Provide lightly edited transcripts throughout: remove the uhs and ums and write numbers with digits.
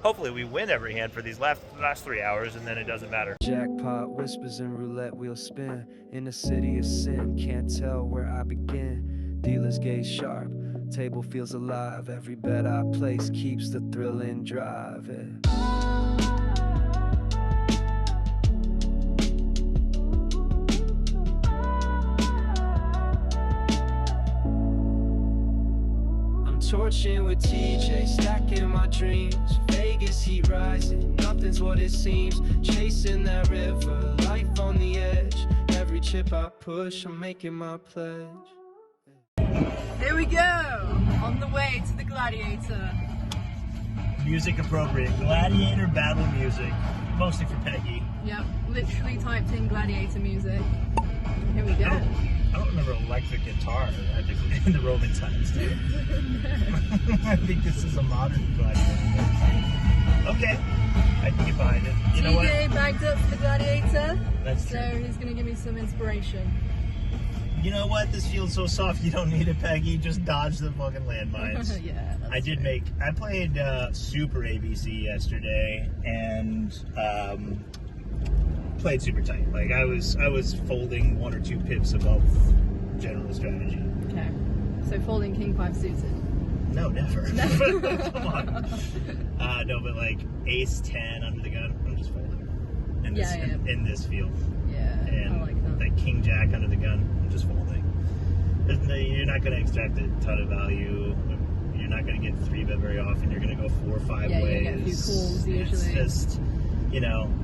hopefully we win every hand for these last 3 hours, and then it doesn't matter. Jackpot whispers and roulette wheels spin. In the city of sin, can't tell where I begin. Dealers gaze sharp, table feels alive. Every bet I place keeps the thrill in drive. Torching with TJ, stacking my dreams. Vegas heat rising, nothing's what it seems. Chasing that river, life on the edge. Every chip I push, I'm making my pledge. Here we go, on the way to the Gladiator. Music appropriate, Gladiator battle music, mostly for Peggy. Yep, literally typed in Gladiator music. Here we go. I don't remember electric guitar in the Roman times, too. I think this is a modern Gladiator. Okay, I can get behind it. You know what? TJ bagged up for the Gladiator. That's true. So he's going to give me some inspiration. You know what? This feels so soft. You don't need it, Peggy. Just dodge the fucking landmines. Yeah, that's I played Super ABC yesterday and played super tight. Like I was folding 1 or 2 pips above general strategy. Okay. So folding king 5 suited. No, never. Come on. No, but like ace 10 under the gun, I'm just folding. In this field. Yeah, and I like that. Like king jack under the gun, I'm just folding. You're not going to extract a ton of value. You're not going to get 3-bet very often. You're going to go 4 or 5 ways. Yeah, you get a few calls usually. It's just,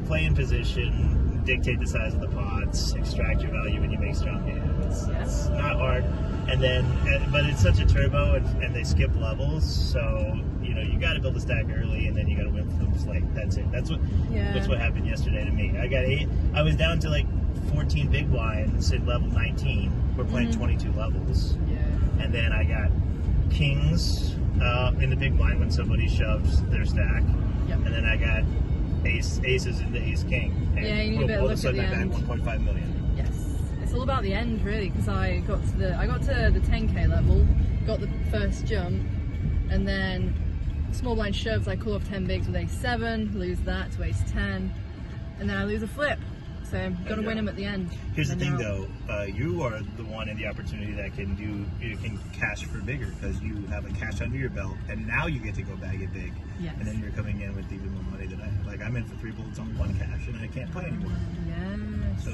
play in position, dictate the size of the pots, extract your value when you make strong hands. It's not hard. And then, but it's such a turbo, and they skip levels, so you got to build a stack early, and then you got to win for them. It's like that's it. That's what happened yesterday to me. I got 8. I was down to like 14 big blinds at level 19. We're playing 22 levels. Yeah. And then I got kings in the big blind when somebody shoves their stack. Yep. And then I got aces into ace king. And yeah, you need a bit of luck at the end. 1.5 million. Yes. It's all about the end really, because I got to the 10k level, got the first jump, and then small blind shoves, I call off 10 bigs with ace 7, lose that to ace 10, and then I lose a flip. So I'm gonna win him at the end. Here's the thing though, you are the one in the opportunity that can cash for bigger, because you have a cash under your belt, and now you get to go bag it big. Yes. And then you're coming in with even more money than I have. Like I'm in for 3 bullets on 1 cash, and I can't play anymore. Yes. So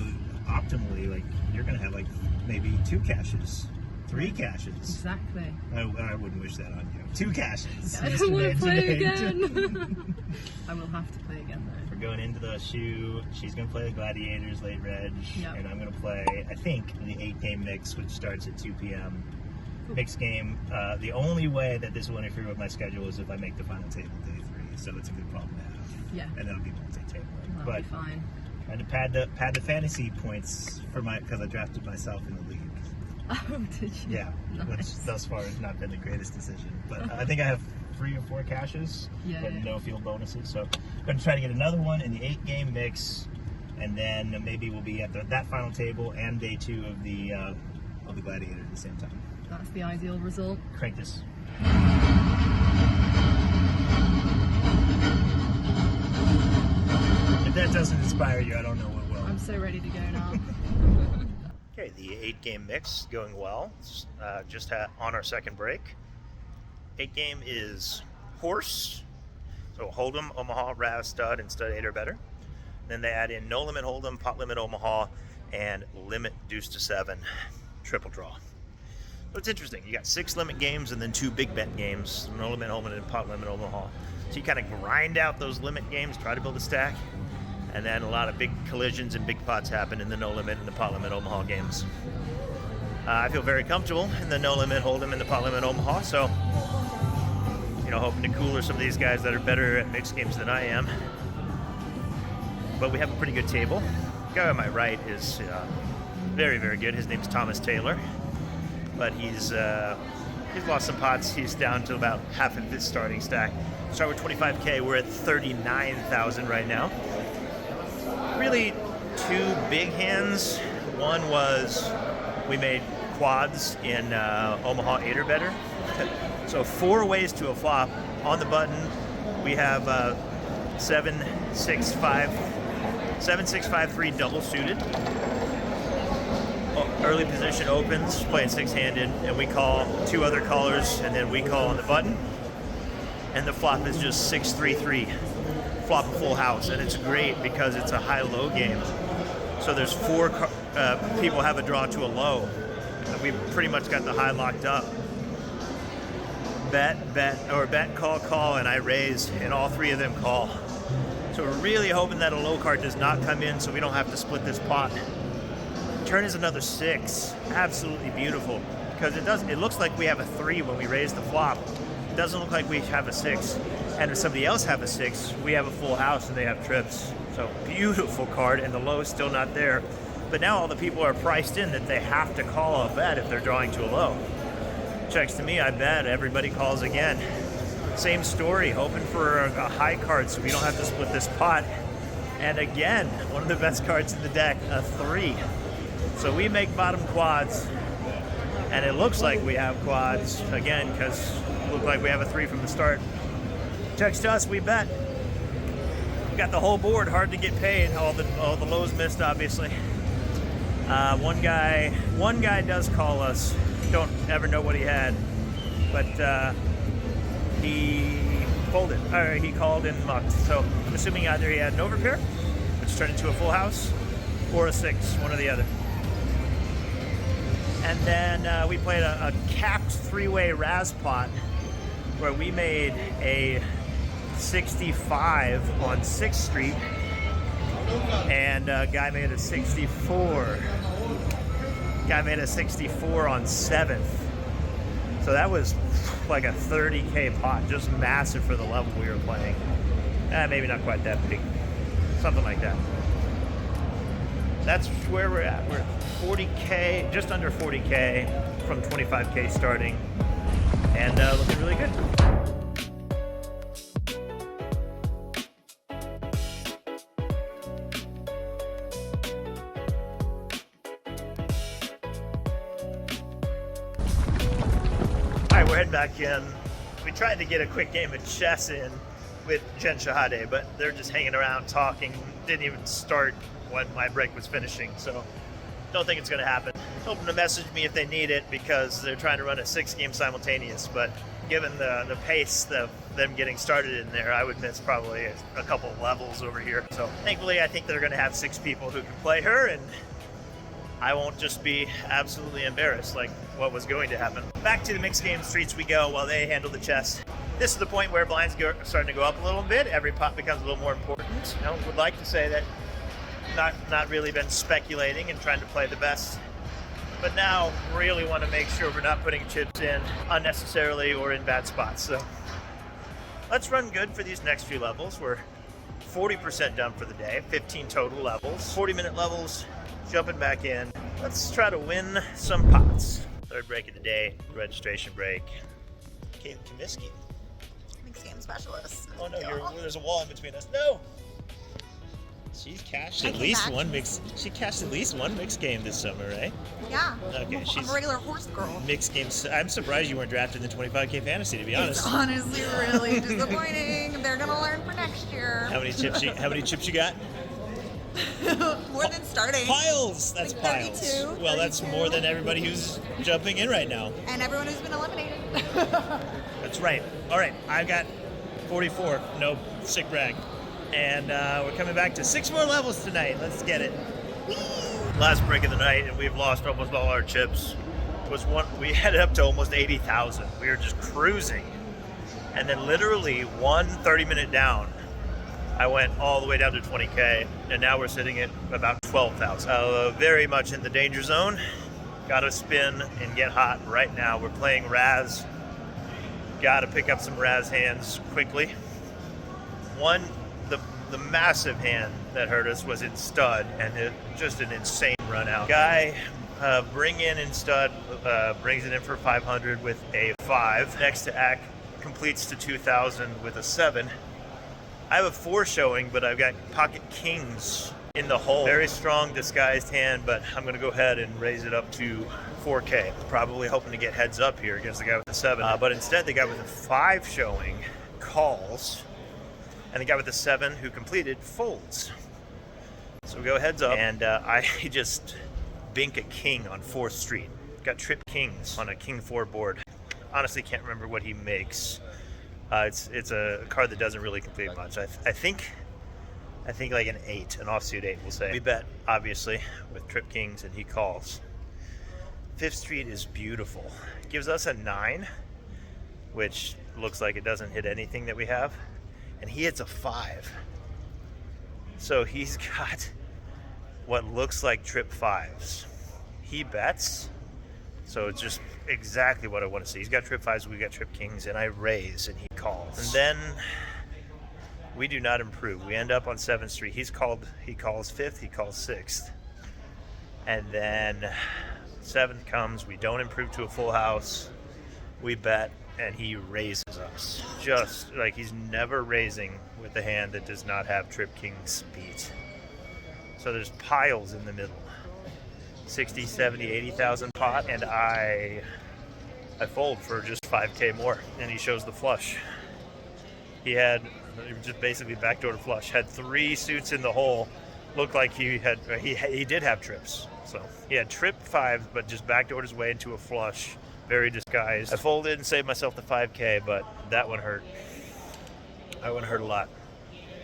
optimally, like you're gonna have like maybe 2 cashes, 3 cashes. Exactly. I wouldn't wish that on you. 2 cashes. I don't want to play again. I will have to play again though. We're going into the shoe. She's going to play the Gladiators late reg. Yep. And I'm going to play, I think, the 8-game mix, which starts at 2 p.m. Cool. Mixed game. The only way that this will interfere with my schedule is if I make the final table day 3. So it's a good problem to have. Yeah. And that'll be multi-table. That'll be fine. Trying to pad the fantasy points for because I drafted myself in the league. Oh, did you? Yeah, Nice. which thus far has not been the greatest decision. But I think I have 3 or 4 cashes, but no field bonuses. So I'm going to try to get another one in the 8-game mix, and then maybe we'll be at that final table and day 2 of the Gladiator at the same time. That's the ideal result. Crank this. If that doesn't inspire you, I don't know what will. I'm so ready to go now. Okay, the 8-game mix going well. Just on our second break. 8-game is horse, so Hold'em, Omaha, Raz, Stud, and Stud 8 or better. Then they add in no limit Hold'em, pot limit Omaha, and limit deuce to 7, triple draw. So it's interesting. You got 6 limit games and then 2 big bet games, no limit Hold'em and pot limit Omaha. So you kind of grind out those limit games, try to build a stack, and then a lot of big collisions and big pots happen in the no limit and the pot limit Omaha games. I feel very comfortable in the no limit Hold'em and the pot limit Omaha, so hoping to cooler some of these guys that are better at mixed games than I am. But we have a pretty good table. The guy on my right is very, very good. His name's Thomas Taylor, but he's lost some pots. He's down to about half of his starting stack. Start with 25K. We're at 39,000 right now. Really 2 big hands. One was we made quads in Omaha 8 or better. So 4 ways to a flop on the button, We have 7-6-5-3 double suited. Early position opens, playing six-handed, and we call two other callers, and then we call on the button. And the flop is just 6-3-3, flop a full house, and it's great because it's a high-low game. So there's four people have a draw to a low, and we pretty much got the high locked up. Bet, call, and I raise, and all three of them call. So we're really hoping that a low card does not come in, so we don't have to split this pot. Turn is another 6, absolutely beautiful, because it looks like we have a 3 when we raise the flop. It doesn't look like we have a 6, and if somebody else have a 6, we have a full house and they have trips. So beautiful card, and the low is still not there. But now all the people are priced in that they have to call a bet if they're drawing to a low. Checks to me, I bet, everybody calls again. Same story, hoping for a high card so we don't have to split this pot. And again, one of the best cards in the deck, a 3. So we make bottom quads, and it looks like we have quads again because it looked like we have a 3 from the start. Checks to us, we bet. We got the whole board, hard to get paid. All the lows missed, obviously. One guy does call us. Don't ever know what he had, but he folded, or he called and mucked. So I'm assuming either he had an overpair, which turned into a full house, or a 6, one or the other. And then we played a capped 3-way Raz pot where we made a 65 on 6th Street, and a guy made a 64. Guy made a 64 on 7th. So that was like a 30K pot, just massive for the level we were playing. Maybe not quite that big, something like that. That's where we're at. We're 40K, just under 40K from 25K starting, and looking really good. All right, we're heading back in. We tried to get a quick game of chess in with Jen Shahade, but they're just hanging around talking. Didn't even start when my break was finishing, so don't think it's going to happen. Hoping to message me if they need it because they're trying to run a 6-game simultaneous, but given the pace of them getting started in there, I would miss probably a couple of levels over here. So thankfully, I think they're going to have 6 people who can play her, and I won't just be absolutely embarrassed like what was going to happen. Back to the mixed game streets we go while they handle the chess. This is the point where blinds are starting to go up a little bit. Every pot becomes a little more important. Would like to say that not really been speculating and trying to play the best, but now really want to make sure we're not putting chips in unnecessarily or in bad spots. So let's run good for these next few levels. We're 40% done for the day, 15 total levels, 40-minute levels, jumping back in. Let's try to win some pots. Third break of the day, registration break. Kate Comiskey. Mixed game specialist. Oh no, there's a wall in between us. No! She's cashed at least one mix. She cashed at least one mixed game this summer, right? Yeah. Okay, I'm a regular horse girl. Mixed games. I'm surprised you weren't drafted in the 25K fantasy, to be honest. It's honestly really disappointing. They're gonna learn for next year. How many chips you got? More than starting. Piles. That's like piles. 32, well, that's 32. more than everybody who's jumping in right now. And everyone who's been eliminated. That's right. All right, I've got 44. No sick brag. And we're coming back to 6 more levels tonight. Let's get it. Whee! Last break of the night, and we've lost almost all our chips. We headed up to almost 80,000. We were just cruising. And then literally 30-minute down, I went all the way down to 20K, and now we're sitting at about 12,000. Very much in the danger zone. Gotta spin and get hot right now. We're playing Raz. Gotta pick up some Raz hands quickly. The massive hand that hurt us was in stud, and just an insane run out. Guy bring in stud, brings it in for 500 with a 5. Next to act completes to 2,000 with a 7. I have a 4 showing, but I've got pocket kings in the hole. Very strong disguised hand, but I'm going to go ahead and raise it up to 4K. Probably hoping to get heads up here against the guy with the 7. But instead, the guy with the 5 showing calls. and the guy with the 7 who completed folds. So we go heads up, and I just bink a king on 4th Street. Got trip kings on a king 4 board. Honestly, can't remember what he makes. It's a card that doesn't really complete much. I think like an 8, an offsuit 8, we'll say. We bet, obviously, with trip kings, and he calls. 5th Street is beautiful. It gives us a 9, which looks like it doesn't hit anything that we have, and he hits a 5. So he's got what looks like trip 5s. He bets, so it's just exactly what I want to see. He's got trip 5s, we got trip kings, and I raise, and he calls. And then we do not improve. We end up on 7th Street. He calls 5th, he calls 6th. And then 7th comes, we don't improve to a full house. We bet, and he raises us. Just like he's never raising with a hand that does not have trip kings beat. So there's piles in the middle. 60, 70, 80,000 pot, and I fold for just 5K more, and he shows the flush. He had just basically backdoor to flush. Had 3 suits in the hole. Looked like he did have trips. So he had trip 5, but just backdoored his way into a flush. Very disguised. I folded and saved myself the 5K, but that one hurt. That one hurt a lot.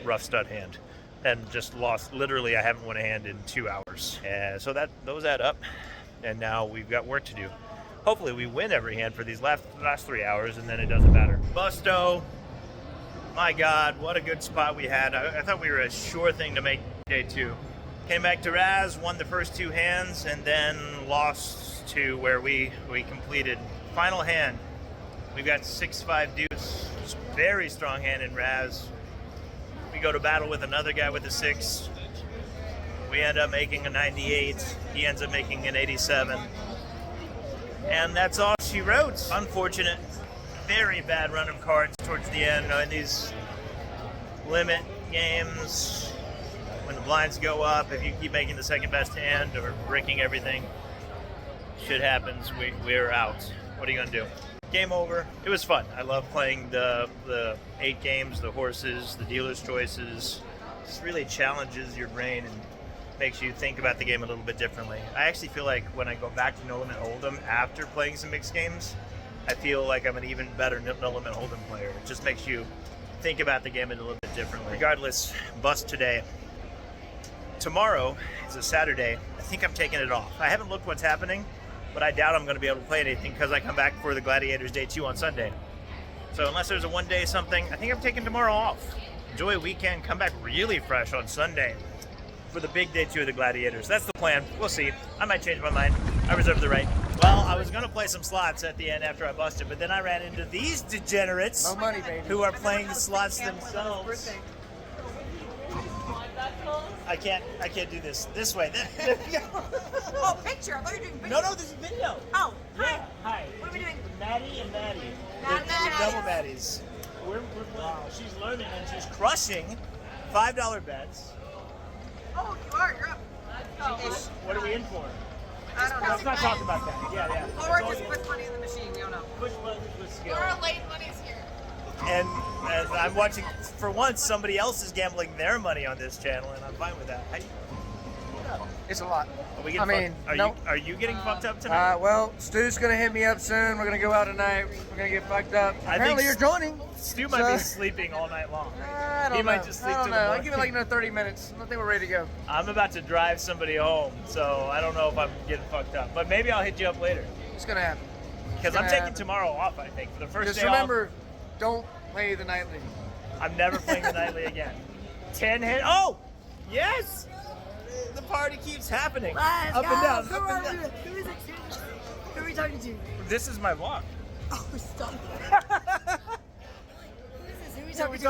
Rough stud hand. And just lost. Literally, I haven't won a hand in 2 hours. And so those add up. And now we've got work to do. Hopefully we win every hand for these last 3 hours, and then it doesn't matter. Busto. My God, what a good spot we had. I thought we were a sure thing to make day 2. Came back to Raz, won the first 2 hands, and then lost to where we completed. Final hand, we've got 6-5 deuce. Just very strong hand in Raz. We go to battle with another guy with a 6. We end up making a 98. He ends up making an 87. And that's all she wrote. Unfortunate. Very bad run of cards towards the end. In these limit games, when the blinds go up, if you keep making the second best hand or breaking everything, shit happens. We're out. What are you gonna do? Game over. It was fun. I love playing the 8 games, the horses, the dealer's choices. It really challenges your brain and makes you think about the game a little bit differently. I actually feel like when I go back to No Limit Hold'em after playing some mixed games, I feel like I'm an even better No Limit Hold'em player. It just makes you think about the game a little bit differently. Regardless, bust today. Tomorrow is a Saturday. I think I'm taking it off. I haven't looked what's happening, but I doubt I'm going to be able to play anything because I come back for the Gladiators Day 2 on Sunday. So unless there's a one-day something, I think I'm taking tomorrow off. Enjoy a weekend, come back really fresh on Sunday for the big Day 2 of the Gladiators. That's the plan. We'll see. I might change my mind. I reserve the right. Well, I was going to play some slots at the end after I busted, but then I ran into these degenerates No money, baby. who are playing the slots themselves. I can't do this way. There we go. Oh, picture. I thought you were doing video. No, this is video. Oh, hi. Yeah, hi. What are we doing? Maddie and Maddie. Maddie They're and double Maddie. Maddies. We're wow. She's learning and she's crushing $5 bets. Oh, you are. You're up. Oh, What are we in for? I don't know. Let's not talk about that. Yeah. Or just put money in the machine. We don't know. Push buttons with skill. Our late money's here. And I'm watching, for once, somebody else is gambling their money on this channel, and I'm fine with that. It's a lot. Are we getting are you getting fucked up tonight? Well, Stu's gonna hit me up soon. We're gonna go out tonight. We're gonna get fucked up. Apparently, you're joining. Stu might be sleeping all night long. I don't know. He might just sleep I don't till the know. I'll morning. give it like another 30 minutes. I think we're ready to go. I'm about to drive somebody home, so I don't know if I'm getting fucked up. But maybe I'll hit you up later. It's gonna happen. Because I'm taking tomorrow off, I think, for the first Just day remember, don't play the nightly. off. I'm never playing the nightly again. 10 hit. Oh! Yes! The party keeps happening. Up and down. Up and down. Who are we talking to? This is my vlog. Oh, stop. Who are we Who are we talking to?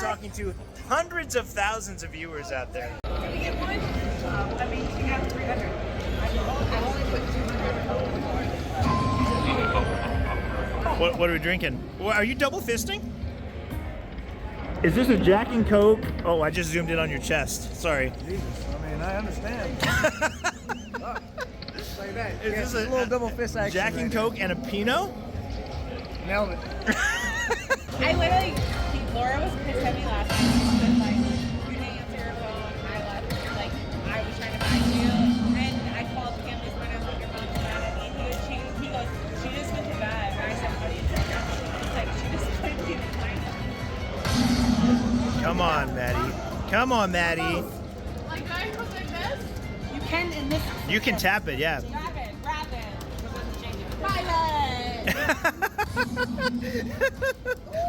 talking to? We're talking to hundreds of thousands of viewers out there. Can we get one? I mean, you have 300. I've only put 200. What are we drinking? Are you double fisting? Is this a Jack and Coke? Oh, I just zoomed in on your chest. Sorry. Jesus, I mean, I understand. Like that. Is this a little double fist action? Jack and Coke and a Pinot? Nailed it. I literally, Laura was pissed at me last night. Come on, Maddie. Come on, Maddie. Like, I put my best. You can in this. You can tap it, yeah. Grab it.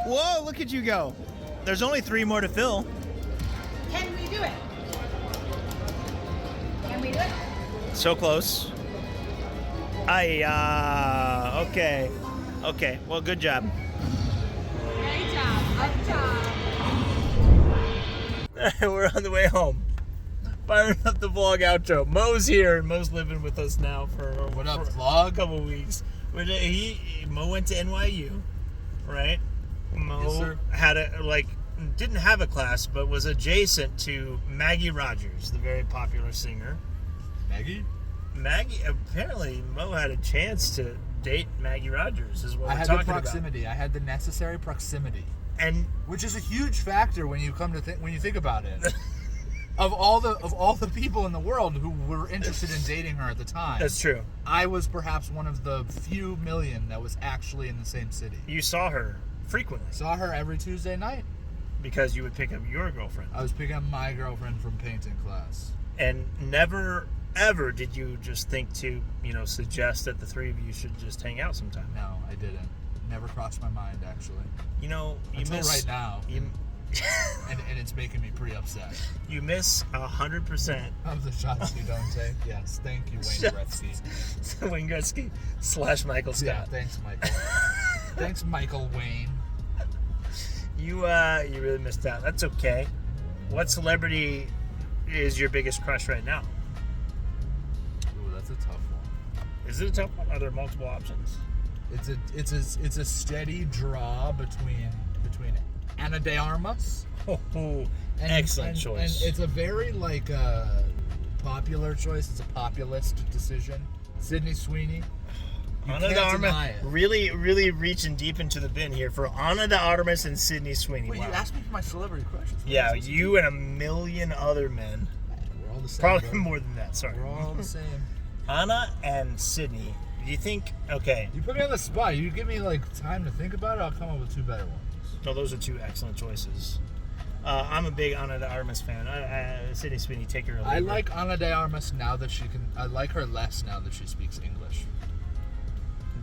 Whoa, look at you go. There's only 3 more to fill. Can we do it? Can we do it? So close. Okay. Okay, well, good job. Great job. Good job. We're on the way home. Firing up the vlog outro. Mo's here, and Mo's living with us now for What up, for vlog? a couple weeks. Mo went to NYU, right? Mo Yes, sir. didn't have a class, but was adjacent to Maggie Rogers, the very popular singer. Maggie? Apparently Mo had a chance to date Maggie Rogers, is what I we're had the talking proximity. I had the necessary proximity, about. And which is a huge factor when you come to when you think about it. Of all the people in the world who were interested in dating her at the time, that's true. I was perhaps one of the few million that was actually in the same city. You saw her frequently Saw her every Tuesday night. because you would pick up your girlfriend. I was picking up my girlfriend from painting class. And never, ever did you just think to, suggest that the 3 of you should just hang out sometime. No, I didn't. Never crossed my mind, actually. You Until miss right now. You, And it's making me pretty upset. you miss 100% Of the shots you don't take. Yes, thank you, Wayne Shots. Gretzky. Wayne Gretzky / Michael Yeah, Scott. thanks, Michael. Thanks, Michael Wayne. You really missed out. That's okay. What celebrity is your biggest crush right now? Ooh, that's a tough one. Is it a tough one? Are there multiple options? It's a steady draw between Ana de Armas. Excellent choice. And it's a very popular choice. It's a populist decision. Sydney Sweeney. You Ana de can't Armas, deny it. really, really reaching deep into the bin here for Ana de Armas and Sydney Sweeney. Wait, Wow. you asked me for my celebrity crushes. What Yeah, am I supposed to you do? and a million other men. We're all the same. Probably bro. more than that, sorry. We're all the same. Anna and Sydney. Do you think, okay, You put me on the spot. You give me time to think about it. I'll come up with 2 better ones. no, those are 2 excellent choices. I'm a big Ana de Armas fan. Sydney Sweeney, take her or leave I her. like Ana de Armas now that she can. I like her less now that she speaks English.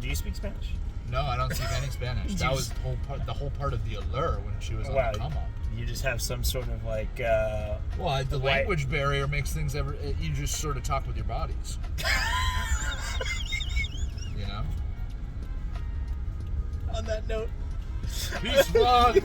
Do you speak Spanish? No, I don't speak any Spanish. That was the whole part of the allure when she was on Wow, the come up. you just have some sort of Well, the Why- language barrier makes things you just sort of talk with your bodies. You know? on that note. Peace, vlog.